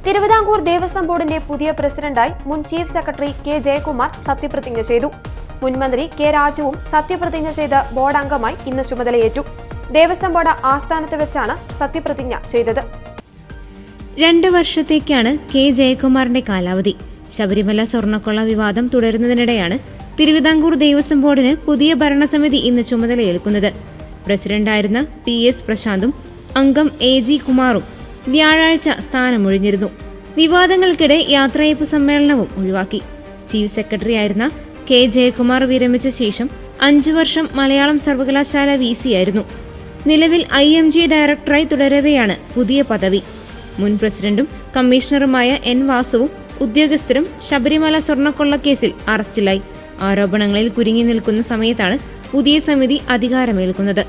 തിരുവിതാംകൂർ ദേവസ്വം ബോർഡിന്റെ പുതിയ പ്രസിഡന്റായി മുൻ ചീഫ് സെക്രട്ടറി കെ ജയകുമാർ സത്യപ്രതിജ്ഞ ചെയ്തു. മുൻ മന്ത്രി കെ രാജുവും സത്യപ്രതിജ്ഞ ചെയ്ത് ബോർഡ് അംഗമായി ഇന്ന് ചുമതലയേറ്റു. ദേവസ്വം ബോർഡ് ആസ്ഥാനത്ത് വെച്ചാണ് സത്യപ്രതിജ്ഞ ചെയ്തത്. 2 വർഷത്തേക്കാണ് കെ ജയകുമാറിന്റെ കാലാവധി. ശബരിമല സ്വർണ്ണക്കൊള്ള വിവാദം തുടരുന്നതിനിടെയാണ് തിരുവിതാംകൂർ ദേവസ്വം ബോർഡിന് പുതിയ ഭരണസമിതി ഇന്ന് ചുമതലയേൽക്കുന്നത്. പ്രസിഡന്റായിരുന്ന PS പ്രശാന്തും അംഗം AG കുമാറും വ്യാഴാഴ്ച സ്ഥാനമൊഴിഞ്ഞിരുന്നു. വിവാദങ്ങൾക്കിടെ യാത്രയയപ്പ് സമ്മേളനവും ഒഴിവാക്കി. ചീഫ് സെക്രട്ടറി ആയിരുന്ന കെ ജയകുമാർ വിരമിച്ച ശേഷം 5 വർഷം മലയാളം സർവകലാശാല VC ആയിരുന്നു. നിലവിൽ IMG ഡയറക്ടറായി തുടരവെയാണ് പുതിയ പദവി. മുൻ പ്രസിഡന്റും കമ്മീഷണറുമായ N വാസുവും ഉദ്യോഗസ്ഥരും ശബരിമല സ്വർണ്ണക്കൊള്ളക്കേസിൽ അറസ്റ്റിലായി. ആരോപണങ്ങളിൽ കുരുങ്ങി നിൽക്കുന്ന സമയത്താണ് പുതിയ സമിതി അധികാരമേൽക്കുന്നത്.